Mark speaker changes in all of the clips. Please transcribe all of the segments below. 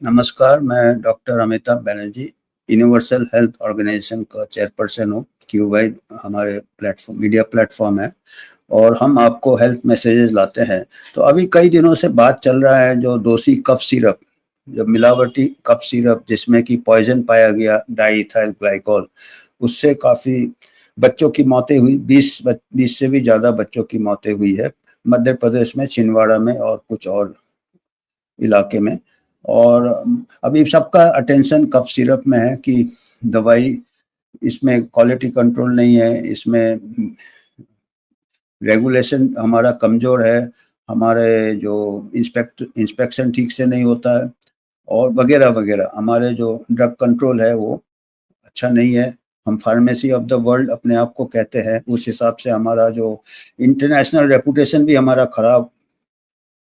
Speaker 1: नमस्कार, मैं doctor Amitabh Banerjee, universal health organisation का चेयरपर्सन हूँ। क्यूबाई हमारे प्लेटफ़ॉर्म मीडिया प्लेटफ़ॉर्म है और हम आपको हेल्थ मैसेजेस लाते हैं। तो अभी कई दिनों से बात चल रहा है जो दोषी कफ सिरप, जो मिलावटी कफ सिरप जिसमें कि पॉइज़न पाया गया डाइइथाइल ग्लाइकॉल, उससे काफ़ी बच्चों की मौतें हुई। 20 से भी ज़्यादा बच्चों की मौतें हुई है, मध्य प्रदेश में, छिंदवाड़ा में और कुछ और इलाके में। और अभी सबका अटेंशन कफ सिरप में है कि दवाई, इसमें क्वालिटी कंट्रोल नहीं है, इसमें रेगुलेशन हमारा कमज़ोर है, हमारे जो इंस्पेक्शन ठीक से नहीं होता है और वगैरह-वगैरह। हमारे जो ड्रग कंट्रोल है वो अच्छा नहीं है। हम फार्मेसी ऑफ द वर्ल्ड अपने आप को कहते हैं, उस हिसाब से हमारा जो इंटरनेशनल रेपुटेशन भी हमारा खराब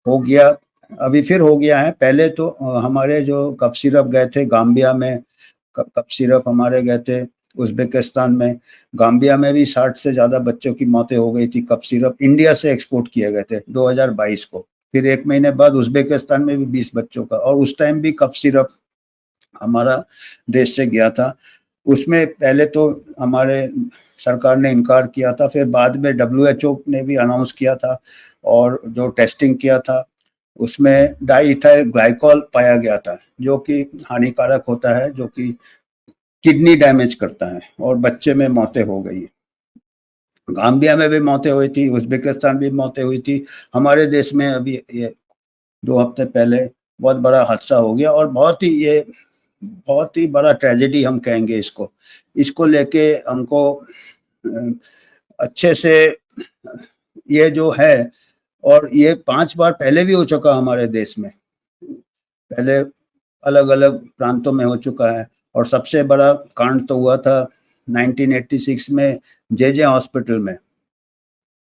Speaker 1: हो गया। अभी फिर हो गया है। पहले तो हमारे जो कफ सिरप गए थे गाम्बिया में, कफ सिरप हमारे गए थे उज़्बेकिस्तान में। गाम्बिया में भी 60 से ज़्यादा बच्चों की मौतें हो गई थी। कफ सिरप इंडिया से एक्सपोर्ट किए गए थे 2022 को। फिर 1 महीने बाद उज़्बेकिस्तान में भी 20 बच्चों का, और उस टाइम भी कफ सिरप हमारा देश से गया था। उसमें पहले तो हमारे सरकार ने इनकार किया था, फिर बाद में डब्ल्यूएचओ ने भी अनाउंस किया था और जो टेस्टिंग किया था उसमें डाइइथाइल ग्लाइकॉल पाया गया था, जो कि हानिकारक होता है, जो कि किडनी डैमेज करता है, और बच्चे में मौतें हो गई। गाम्बिया में भी मौतें हुई थी, उज़्बेकिस्तान भी मौतें हुई थी। हमारे देश में अभी ये 2 हफ्ते पहले बहुत बड़ा हादसा हो गया और बहुत ही बड़ा ट्रेजेडी हम कहेंगे इसको। इसको लेके हमको अच्छे से ये जो है, और ये 5 बार पहले भी हो चुका हमारे देश में। पहले अलग-अलग प्रांतों में हो चुका है और सबसे बड़ा कांड तो हुआ था 1986 में जेजे हॉस्पिटल में,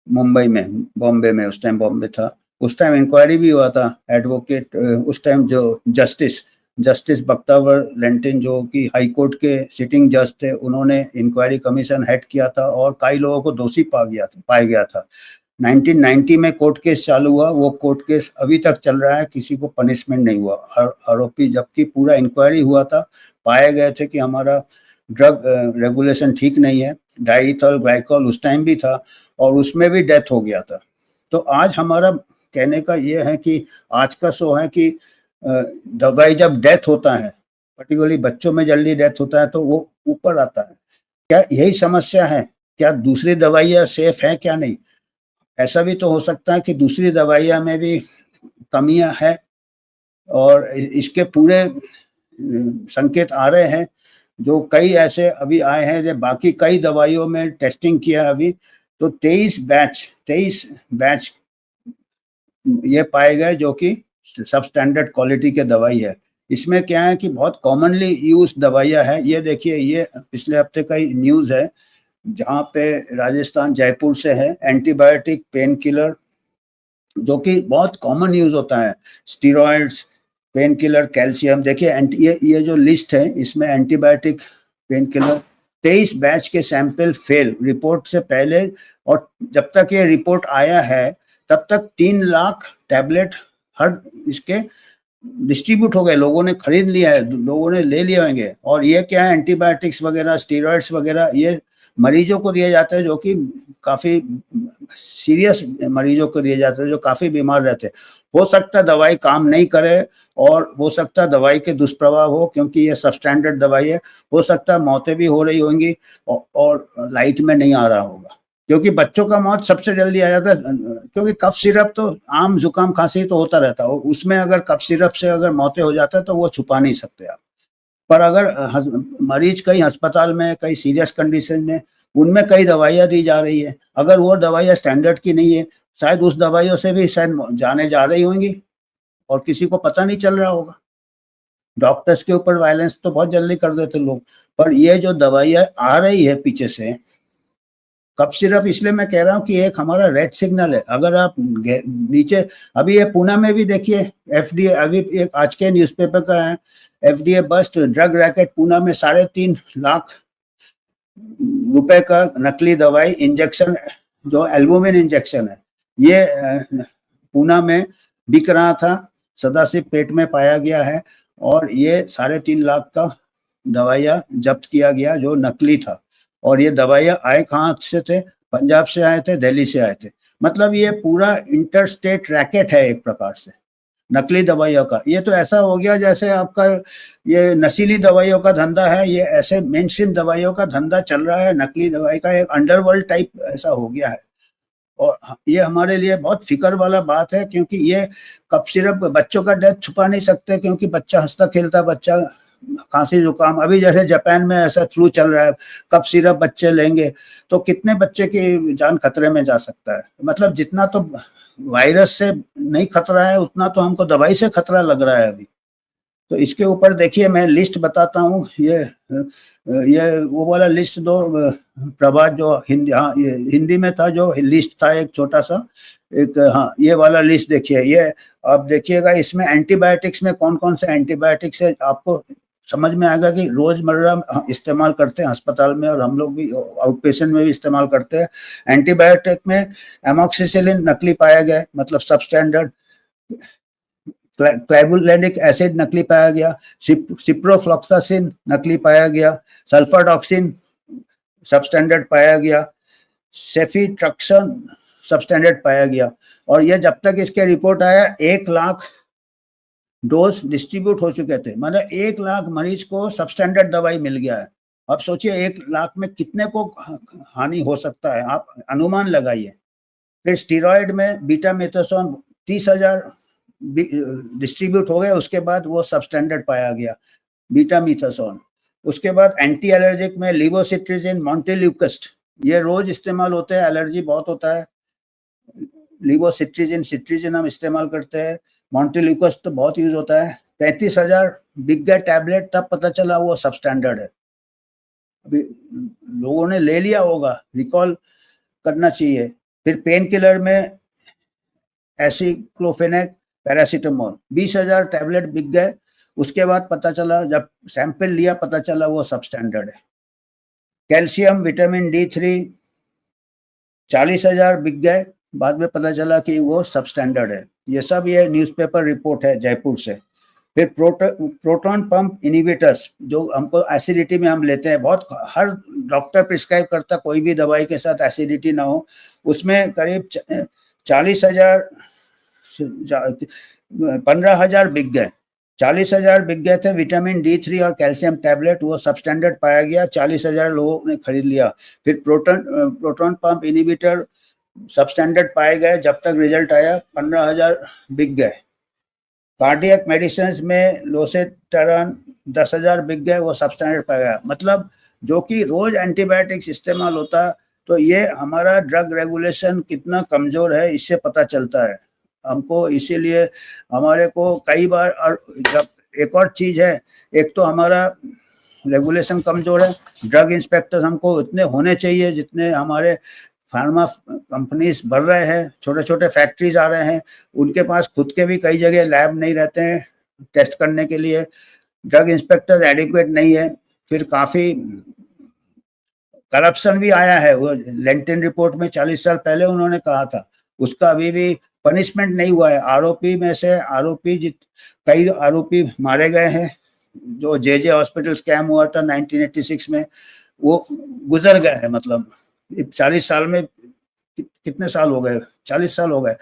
Speaker 1: मुंबई में, बॉम्बे में, उस टाइम बॉम्बे था। उस टाइम इंक्वायरी भी हुआ था। एडवोकेट उस टाइम जो जस्टिस बख्तावर लेंटिन, जो कि हाई कोर्ट के सिटिंग जज थे, उन्होंने इंक्वायरी कमीशन हेड किया था और कई लोगों को दोषी पाया गया था। 1990 में कोर्ट केस चालू हुआ, वो कोर्ट केस अभी तक चल रहा है, किसी को पनिशमेंट नहीं हुआ। आरोपी, जबकि पूरा इंक्वायरी हुआ था, पाए गए थे कि हमारा ड्रग रेगुलेशन ठीक नहीं है। डाइइथाइल ग्लाइकॉल उस टाइम भी था और उसमें भी डेथ हो गया था। तो आज हमारा कहने का ये है कि आज का शो है कि दवाई जब डेथ होता है, पर्टिकुलरली बच्चों में जल्दी डेथ होता है, तो वो ऊपर आता है। क्या यही समस्या है? क्या दूसरी दवाइयाँ सेफ हैं, क्या नहीं? ऐसा भी तो हो सकता है कि दूसरी दवाइयाँ में भी कमियाँ हैं और इसके पूरे संकेत आ रहे हैं। जो कई ऐसे अभी आए हैं, जो बाकी कई दवाइयों में टेस्टिंग किया अभी, तो 23 बैच ये पाए गए जो कि सब स्टैंडर्ड क्वालिटी के दवाई है। इसमें क्या है कि बहुत कॉमनली यूज़ दवाइयाँ हैं। ये देखिए, ये पिछले हफ्ते का ही न्यूज़ है, जहाँ पे राजस्थान, जयपुर से है, एंटीबायोटिक, पेन किलर, जो कि बहुत कॉमन यूज़ होता है। Steroids, pain killer, calcium. देखिए ये जो लिस्ट है, इसमें एंटीबायोटिक, पेन किलर, 23 बैच के सैंपल फेल रिपोर्ट से पहले, और जब तक ये रिपोर्ट आया है तब तक 3 लाख टैबलेट हर इसके डिस्ट्रीब्यूट हो गए। लोगों ने खरीद लिया है, लोगों ने ले लिए होंगे। और ये क्या है, एंटीबायोटिक्स वगैरह, स्टेरॉइड्स वगैरह, ये मरीजों को दिए जाते हैं जो कि काफ़ी सीरियस मरीजों को दिए जाते हैं, जो काफ़ी बीमार रहते हैं। हो सकता है दवाई काम नहीं करे और हो सकता है दवाई के दुष्प्रभाव हो, क्योंकि ये सबस्टैंडर्ड दवाई है। हो सकता है मौतें भी हो रही होंगी और लाइट में नहीं आ रहा होगा, क्योंकि बच्चों का मौत सबसे जल्दी आ जाता है। क्योंकि कफ सिरप तो आम जुकाम खांसी तो होता रहता है, उसमें अगर कफ सिरप से अगर मौतें हो जाता है तो वो छुपा नहीं सकते आप। पर अगर मरीज कहीं अस्पताल में, कई सीरियस कंडीशन में, उनमें कई दवाइयाँ दी जा रही है, अगर वो दवाइयाँ स्टैंडर्ड की नहीं है, शायद उस दवाइयों से भी शायद जानें जा रही होंगी और किसी को पता नहीं चल रहा होगा। डॉक्टर्स के ऊपर वायलेंस तो बहुत जल्दी कर देते लोग, पर ये जो दवाइयाँ आ रही है पीछे से, कफ सिरप, इसलिए मैं कह रहा हूँ कि एक हमारा रेड सिग्नल है। अगर आप नीचे, अभी ये पूना में भी देखिए, एफडीए, अभी एक आज के न्यूज़पेपर का है, FDA bust, drug racket Poona में 3.5 लाख रुपए का नकली दवाई इंजेक्शन, जो एल्बुमिन इंजेक्शन है, ये पूना में बिक रहा था, सदाशिव पेट में पाया गया है। और ये 3.5 लाख का दवाइयाँ जब्त किया गया जो नकली था। और ये दवाइयाँ आए कहाँ से थे? पंजाब से आए थे, दिल्ली से आए थे। मतलब ये पूरा इंटर स्टेट रैकेट है एक प्रकार से नकली दवाइयों का। ये तो ऐसा हो गया जैसे आपका ये नशीली दवाइयों का धंधा है, ये ऐसे मेनस्ट्रीम दवाइयों का धंधा चल रहा है। नकली दवाई का एक अंडरवर्ल्ड टाइप ऐसा हो गया है। और ये हमारे लिए बहुत फिक्र वाला बात है, क्योंकि ये कफ सिरप बच्चों का डेथ छुपा नहीं सकते, क्योंकि बच्चा हंसता खेलता बच्चा खांसी जुकाम, अभी जैसे जापान में ऐसा फ्लू चल रहा है, कफ सिरप बच्चे लेंगे तो कितने बच्चे की जान खतरे में जा सकता है। मतलब जितना तो वायरस से नहीं खतरा है उतना तो हमको दवाई से खतरा लग रहा है अभी। तो इसके ऊपर देखिए मैं लिस्ट बताता हूँ, ये वो वाला लिस्ट दो प्रभात, जो हिंदी, हाँ ये हिंदी में था जो लिस्ट था एक छोटा सा एक, हाँ ये वाला लिस्ट देखिए। ये आप देखिएगा इसमें एंटीबायोटिक्स में कौन कौन से एंटीबायोटिक्स है आपको समझ में आएगा कि रोजमर्रा इस्तेमाल करते हैं अस्पताल में, और हम लोग भी आउट पेशेंट में भी इस्तेमाल करते हैं। एंटीबायोटिक में एमॉक्सिसिलिन नकली पाया गया, मतलब सब स्टैंडर्ड। क्लाइबुलिक एसिड नकली पाया गया, सिप्रोफ्लॉक्सासिन नकली पाया गया, सल्फाडॉक्सिन सबस्टैंडर्ड पाया गया, सेफिट्रक्सन सबस्टैंडर्ड पाया गया। और ये जब तक इसके रिपोर्ट आया 1 लाख डोज डिस्ट्रीब्यूट हो चुके थे, मतलब 1 लाख मरीज को सबस्टैंडर्ड दवाई मिल गया है। अब सोचिए 1 लाख में कितने को हानि हो सकता है, आप अनुमान लगाइए। फिर स्टीरॉयड में बीटा मेथासोन 30,000 डिस्ट्रीब्यूट हो गए, उसके बाद वो सबस्टैंडर्ड पाया गया बीटा मीथासोन। उसके बाद एंटी एलर्जिक में लिवोसिट्रिजिन, मॉन्टेल्यूकस्ट, ये रोज इस्तेमाल होते हैं, एलर्जी बहुत होता है। लिवोसिट्रिजिन, सिट्रिजिन हम इस्तेमाल करते हैं, मॉन्टेल्यूकस्ट तो बहुत यूज होता है। 35,000 बिक गए टैबलेट, तब पता चला वो सबस्टैंडर्ड है। अभी लोगों ने ले लिया होगा, रिकॉल करना चाहिए। फिर पेन किलर में एसिक्लोफेनेक, पैरासीटामोल 20,000 टैबलेट बिक गए, उसके बाद पता चला, जब सैंपल लिया पता चला वो सबस्टैंडर्ड है। कैल्शियम, विटामिन D3 40,000 बिक गए, बाद में पता चला कि वो सबस्टैंडर्ड है। ये सब ये न्यूज़पेपर रिपोर्ट है जयपुर से। फिर प्रोटॉन पंप इनिबिटर्स जो हमको एसिडिटी में हम लेते हैं, बहुत हर डॉक्टर प्रिस्क्राइब करता कोई भी दवाई के साथ एसिडिटी ना हो, उसमें करीब 40,000 15,000 बिक गए। 40,000 बिक गए थे विटामिन D3 और कैल्शियम टैबलेट, वो सबस्टैंडर्ड पाया गया, 40,000 लोगों ने खरीद लिया। फिर प्रोटॉन पंप इनिबिटर सबस्टैंडर्ड पाए गए, जब तक रिजल्ट आया 15,000 बिक गए। कार्डियक मेडिसिन में लोसेटरन 10,000 बिक गए, वो सबस्टैंडर्ड पाया गया। मतलब जो कि रोज एंटीबायोटिक्स इस्तेमाल होता, तो ये हमारा ड्रग रेगुलेशन कितना कमजोर है इससे पता चलता है हमको। इसीलिए हमारे को कई बार, और जब एक और चीज है, एक तो हमारा रेगुलेशन कमजोर है, ड्रग इंस्पेक्टर हमको इतने होने चाहिए जितने हमारे फार्मा कंपनीज बढ़ रहे हैं, छोटे छोटे फैक्ट्रीज आ रहे हैं, उनके पास खुद के भी कई जगह लैब नहीं रहते हैं टेस्ट करने के लिए, ड्रग इंस्पेक्टर एडिक्वेट नहीं है। फिर काफी करप्शन भी आया है, वो लेंटिन रिपोर्ट में 40 साल पहले उन्होंने कहा था, उसका अभी भी पनिशमेंट नहीं हुआ है। आरोपी में से कई आरोपी मारे गए हैं, जो जे हॉस्पिटल स्कैम हुआ था 1986 में, वो गुजर गए हैं। मतलब 40 साल में कितने साल हो गए, 40 साल हो गए।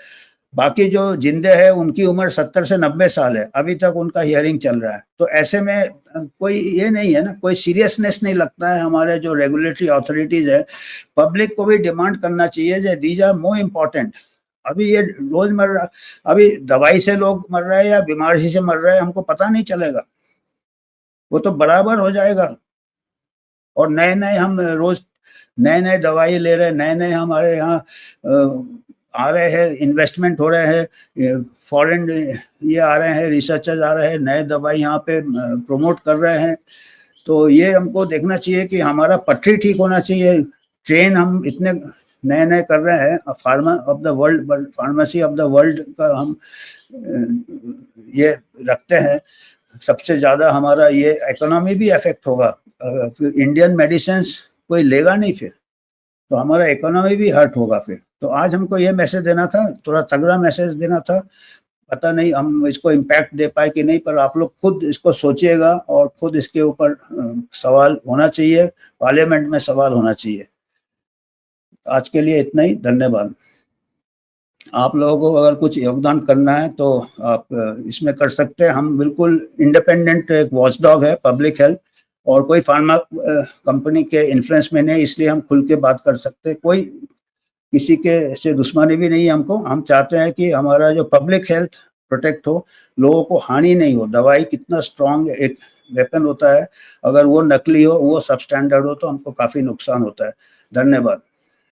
Speaker 1: बाकी जो जिंदे हैं उनकी उम्र 70 से 90 साल है, अभी तक उनका हियरिंग चल रहा है। तो ऐसे में कोई ये नहीं है ना, कोई सीरियसनेस नहीं लगता है हमारे जो रेगुलेटरी अथॉरिटीज है। पब्लिक को भी डिमांड करना चाहिए, दीज आर मोर इम्पोर्टेंट। अभी ये रोजमर्रा, अभी दवाई से लोग मर रहे हैं या बीमारी से मर रहे हैं हमको पता नहीं चलेगा, वो तो बराबर हो जाएगा। और नए नए हम रोज नए नए दवाई ले रहे हैं, नए नए हमारे यहाँ आ रहे हैं, इन्वेस्टमेंट हो रहे हैं, फॉरेन ये आ रहे हैं, रिसर्चर्स आ रहे हैं, नए दवाई यहाँ पे प्रमोट कर रहे हैं। तो ये हमको देखना चाहिए कि हमारा पटरी ठीक होना चाहिए। ट्रेन हम इतने नए नए कर रहे हैं, pharma of the world, pharmacy of the world का हम ये रखते हैं, सबसे ज़्यादा हमारा ये इकोनॉमी भी अफेक्ट होगा। इंडियन मेडिसिन कोई लेगा नहीं फिर, तो हमारा इकोनॉमी भी हर्ट होगा फिर। तो आज हमको ये मैसेज देना था, थोड़ा तगड़ा मैसेज देना था। पता नहीं हम इसको इम्पैक्ट दे पाए कि नहीं, पर आप लोग खुद इसको सोचिएगा और खुद इसके ऊपर सवाल होना चाहिए, पार्लियामेंट में सवाल होना चाहिए। आज के लिए इतना ही, धन्यवाद। आप लोगों को अगर कुछ योगदान करना है तो आप इसमें कर सकते हैं। हम बिल्कुल इंडिपेंडेंट एक वॉचडॉग है पब्लिक हेल्थ, और कोई फार्मा कंपनी के इन्फ्लुएंस में नहीं, इसलिए हम खुल के बात कर सकते हैं। कोई किसी के से दुश्मनी भी नहीं है हमको। हम चाहते हैं कि हमारा जो पब्लिक हेल्थ प्रोटेक्ट हो, लोगों को हानि नहीं हो। दवाई कितना स्ट्रांग एक वेपन होता है, अगर वो नकली हो, वो सब स्टैंडर्ड हो, तो हमको काफ़ी नुकसान होता है। धन्यवाद।